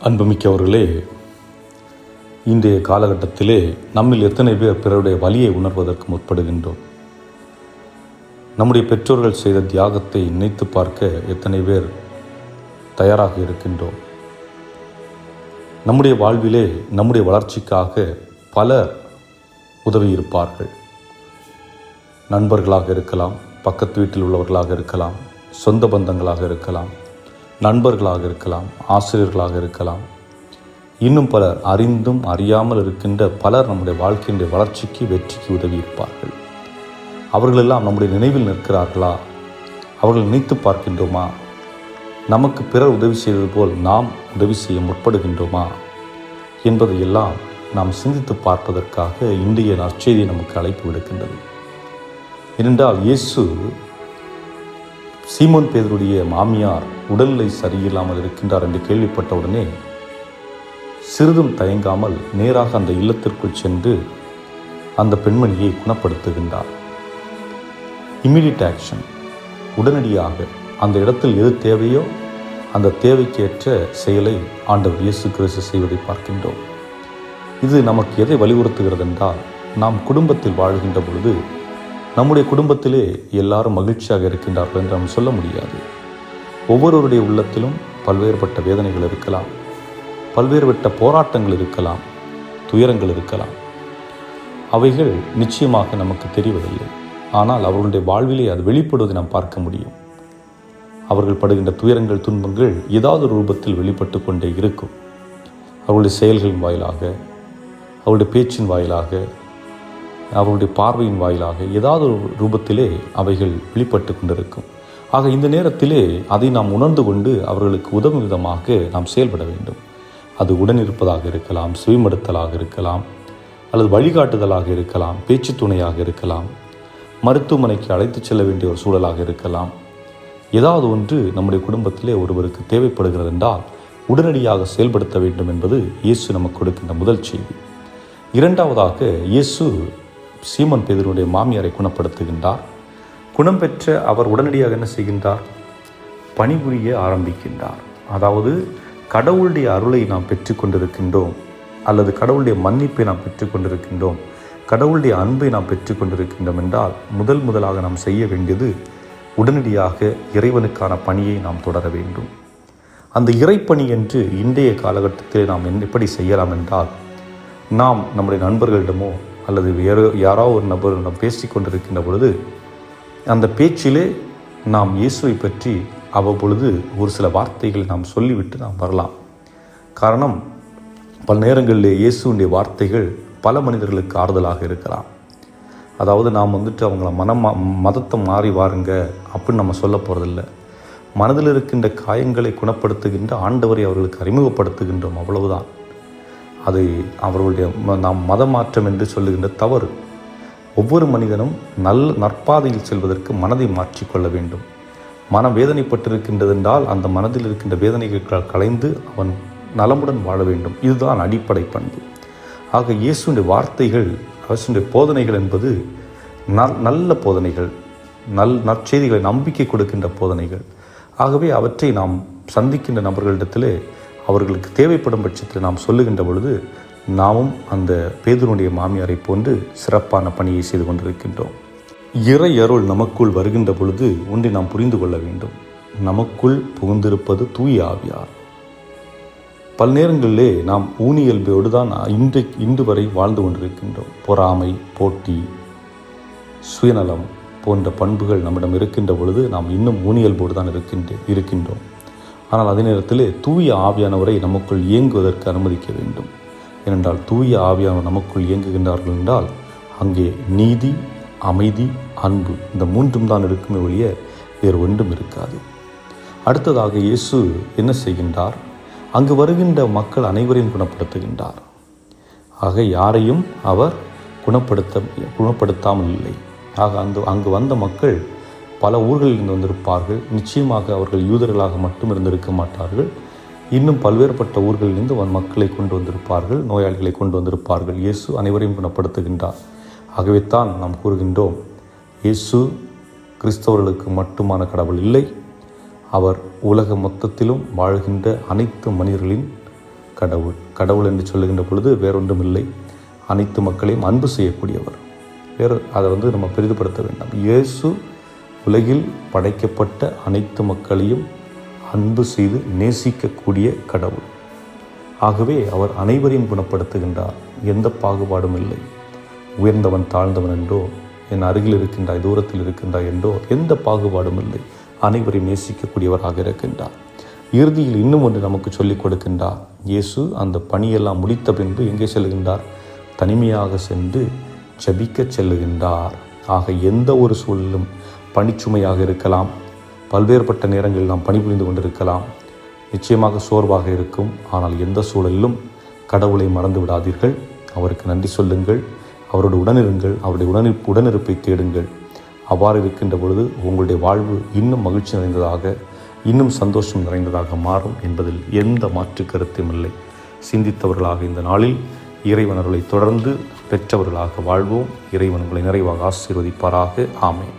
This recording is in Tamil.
அன்புமிக்கவர்களே, இன்றைய காலகட்டத்திலே நம்மில் எத்தனை பேர் பிறருடைய வலியை உணர்வதற்கு முற்படுகின்றோம்? நம்முடைய பெற்றோர்கள் செய்த தியாகத்தை நினைத்து பார்க்க எத்தனை பேர் தயாராக இருக்கின்றோம்? நம்முடைய வாழ்விலே நம்முடைய வளர்ச்சிக்காக பலர் உதவியிருப்பார்கள். நண்பர்களாக இருக்கலாம், பக்கத்து வீட்டில் உள்ளவர்களாக இருக்கலாம், சொந்த பந்தங்களாக இருக்கலாம், நண்பர்களாக இருக்கலாம், ஆசிரியர்களாக இருக்கலாம். இன்னும் பலர் அறிந்தும் அறியாமல் இருக்கின்ற பலர் நம்முடைய வாழ்க்கையினுடைய வளர்ச்சிக்கு வெற்றிக்கு உதவி இருப்பார்கள். அவர்களெல்லாம் நம்முடைய நினைவில் நிற்கிறார்களா? அவர்கள் நினைத்து பார்க்கின்றோமா? நமக்கு பிறர் உதவி செய்தது போல் நாம் உதவி செய்ய முற்படுகின்றோமா என்பதையெல்லாம் நாம் சிந்தித்து பார்ப்பதற்காக இன்றைய நற்செய்தி நமக்கு அழைப்பு விடுக்கின்றது. ஏனென்றால் இயேசு சீமோன் பேதுருடைய மாமியார் உடல்நிலை சரியில்லாமல் இருக்கின்றார் என்று கேள்விப்பட்டவுடனே சிறிதும் தயங்காமல் நேராக அந்த இல்லத்திற்குள் சென்று அந்த பெண்மணியை குணப்படுத்துகின்றார். இம்மீடியட் ஆக்ஷன், உடனடியாக அந்த இடத்தில் எது தேவையோ அந்த தேவைக்கேற்ற செயலை ஆண்டவர் இயேசு கிறிஸ்து செய்வதை பார்க்கின்றோம். இது நமக்கு எதை வலியுறுத்துகிறது என்றால், நாம் குடும்பத்தில் வாழ்கின்ற பொழுது நம்முடைய குடும்பத்திலே எல்லாரும் மகிழ்ச்சியாக இருக்கின்றார்கள் என்று நாம் சொல்ல முடியாது. ஒவ்வொருவருடைய உள்ளத்திலும் பல்வேறுபட்ட வேதனைகள் இருக்கலாம், பல்வேறுபட்ட போராட்டங்கள் இருக்கலாம், துயரங்கள் இருக்கலாம். அவைகள் நிச்சயமாக நமக்கு தெரிவதில்லை. ஆனால் அவர்களுடைய வாழ்விலே அது வெளிப்படுவதை நாம் பார்க்க முடியும். அவர்கள் படுகின்ற துயரங்கள், துன்பங்கள் ஏதாவது ஒரு ரூபத்தில் வெளிப்பட்டு கொண்டே இருக்கும். அவர்களுடைய செயல்களின் வாயிலாக, அவருடைய பேச்சின் வாயிலாக, அவருடைய பார்வையின் வாயிலாக ஏதாவது ஒரு ரூபத்திலே அவைகள் வெளிப்பட்டு கொண்டிருக்கும். ஆக இந்த நேரத்திலே அதை நாம் உணர்ந்து கொண்டு அவர்களுக்கு உதவும் விதமாக நாம் செயல்பட வேண்டும். அது உடனிருப்பதாக இருக்கலாம், சுயமடுத்தலாக இருக்கலாம், அல்லது வழிகாட்டுதலாக இருக்கலாம், பேச்சு துணையாக இருக்கலாம், மருத்துவமனைக்கு அழைத்து செல்ல வேண்டிய ஒரு சூழலாக இருக்கலாம். ஏதாவது ஒன்று நம்முடைய குடும்பத்திலே ஒருவருக்கு தேவைப்படுகிறது என்றால் உடனடியாக செயல்படுத்த வேண்டும் என்பது இயேசு நமக்கு கொடுக்கின்ற முதல் செய்தி. இரண்டாவதாக, இயேசு சீமோன் பேதுருடைய மாமியாரை குணப்படுத்துகின்றார். குணம் பெற்ற அவர் உடனடியாக என்ன செய்கின்றார்? பணிபுரிய ஆரம்பிக்கின்றார். அதாவது கடவுளுடைய அருளை நாம் பெற்றுக்கொண்டிருக்கின்றோம், அல்லது கடவுளுடைய மன்னிப்பை நாம் பெற்றுக்கொண்டிருக்கின்றோம், கடவுளுடைய அன்பை நாம் பெற்றுக்கொண்டிருக்கின்றோம் என்றால் முதலாக நாம் செய்ய வேண்டியது உடனடியாக இறைவனுக்கான பணியை நாம் தொடர வேண்டும். அந்த இறைப்பணி என்று இன்றைய காலகட்டத்தில் நாம் எப்படி செய்யலாம் என்றால், நாம் நம்முடைய நண்பர்களிடமோ அல்லது யாரோ ஒரு நபரிடம் பேசி கொண்டிருக்கின்ற பொழுது அந்த பேச்சிலே நாம் இயேசுவை பற்றி அவ்வப்பொழுது ஒரு சில வார்த்தைகளை நாம் சொல்லிவிட்டு நாம் வரலாம். காரணம், பல நேரங்களிலே இயேசுடைய வார்த்தைகள் பல மனிதர்களுக்கு ஆறுதலாக இருக்கலாம். அதாவது நாம் அவங்கள மதத்தை மாறி வாருங்க அப்படின்னு நம்ம சொல்ல போகிறதில்ல. மனதில் இருக்கின்ற காயங்களை குணப்படுத்துகின்ற ஆண்டவரை அவர்களுக்கு அறிமுகப்படுத்துகின்றோம், அவ்வளவுதான். அது அவர்களுடைய நாம் மதமாற்றம் என்று சொல்லுகின்ற தவறு. ஒவ்வொரு மனிதனும் நற்பாதையில் செல்வதற்கு மனதை மாற்றிக்கொள்ள வேண்டும். மனம் வேதனைப்பட்டிருக்கின்றது என்றால் அந்த மனதில் இருக்கின்ற வேதனைகள் களைந்து அவன் நலமுடன் வாழ வேண்டும். இதுதான் அடிப்படை பண்பு. ஆக இயேசுடைய வார்த்தைகள், இயேசுடைய போதனைகள் என்பது நல்ல போதனைகள், நற்செய்திகளை, நம்பிக்கை கொடுக்கின்ற போதனைகள். ஆகவே அவற்றை நாம் சந்திக்கின்ற நபர்களிடத்திலே அவர்களுக்கு தேவைப்படும் பட்சத்தில் நாம் சொல்லுகின்ற பொழுது நாமும் அந்த பேதுருடைய மாமியாரை போன்று சிறப்பான பணியை செய்து கொண்டிருக்கின்றோம். இறை அருள் நமக்குள் வருகின்ற பொழுது ஒன்றை நாம் புரிந்து கொள்ள வேண்டும். நமக்குள் புகுந்திருப்பது தூய ஆவியார். பல நேரங்களிலே நாம் ஊனியல்போடு தான் இன்று வரை வாழ்ந்து கொண்டிருக்கின்றோம். பொறாமை, போட்டி, சுயநலம் போன்ற பண்புகள் நம்மிடம் இருக்கின்ற பொழுது நாம் இன்னும் ஊனியல்போடு தான் இருக்கின்றோம். ஆனால் அதே நேரத்தில் தூய ஆவியானவரை நமக்குள் இயங்குவதற்கு அனுமதிக்க வேண்டும். ஏனென்றால் தூய ஆவியானவர் நமக்குள் இயங்குகின்றார்கள் என்றால் அங்கே நீதி, அமைதி, அன்பு, இந்த மூன்றும் தான் இருக்குமே ஒழிய வேறு ஒன்றும் இருக்காது. அடுத்ததாக இயேசு என்ன செய்கின்றார்? அங்கு வருகின்ற மக்கள் அனைவரையும் குணப்படுத்துகின்றார். ஆக யாரையும் அவர் குணப்படுத்தாமல் இல்லை. ஆக அங்கு வந்த மக்கள் பல ஊர்களில் இருந்து வந்திருப்பார்கள். நிச்சயமாக அவர்கள் யூதர்களாக மட்டும் இருந்திருக்க மாட்டார்கள். இன்னும் பல்வேறுபட்ட ஊர்களிலிருந்து மக்களை கொண்டு வந்திருப்பார்கள், நோயாளிகளை கொண்டு வந்திருப்பார்கள். இயேசு அனைவரையும் குணப்படுத்துகின்றார். ஆகவே தான் நாம் கூறுகின்றோம், இயேசு கிறிஸ்தவர்களுக்கு மட்டுமான கடவுள் இல்லை, அவர் உலக மொத்தத்திலும் வாழ்கின்ற அனைத்து மனிதர்களின் கடவுள். கடவுள் என்று சொல்லுகின்ற பொழுது வேறொன்றும் இல்லை, அனைத்து மக்களையும் அன்பு செய்யக்கூடியவர். அதை நம்ம பெரிதுபடுத்த வேண்டாம். இயேசு உலகில் படைக்கப்பட்ட அனைத்து மக்களையும் அன்பு செய்து நேசிக்கக்கூடிய கடவுள். ஆகவே அவர் அனைவரையும் குணப்படுத்துகின்றார். எந்த பாகுபாடும் இல்லை. உயர்ந்தவன் தாழ்ந்தவன் என்றோ, என் அருகில் இருக்கின்றாய் தூரத்தில் இருக்கின்றாய் என்றோ எந்த பாகுபாடும் இல்லை. அனைவரையும் நேசிக்கக்கூடியவராக இருக்கின்றார். இறுதியில் இன்னும் ஒன்று நமக்கு சொல்லிக் கொடுக்கின்றார். இயேசு அந்த பணியெல்லாம் முடித்த பின்பு எங்கே செல்கின்றார்? தனிமையாக சென்று ஜெபிக்க செல்லுகின்றார். ஆக எந்த ஒரு சூழலும் பணிச்சுமையாக இருக்கலாம், பல்வேறுபட்ட நேரங்களில் நாம் பணிபுரிந்து கொண்டிருக்கலாம், நிச்சயமாக சோர்வாக இருக்கும். ஆனால் எந்த சூழலிலும் கடவுளை மறந்து விடாதீர்கள். அவருக்கு நன்றி சொல்லுங்கள், அவரோடு உடனிருங்கள், அவருடைய உடனிருப்பை தேடுங்கள். அவ்வாறு இருக்கின்ற பொழுது உங்களுடைய வாழ்வு இன்னும் மகிழ்ச்சி நிறைந்ததாக, இன்னும் சந்தோஷம் நிறைந்ததாக மாறும் என்பதில் எந்த மாற்று கருத்தும் இல்லை. சிந்தித்தவர்களாக இந்த நாளில் இறைவன் அருளை தொடர்ந்து பெற்றவர்களாக வாழ்வோம். இறைவன் உங்களை நிறைவாக ஆசீர்வதிப்பாராக. ஆமென்.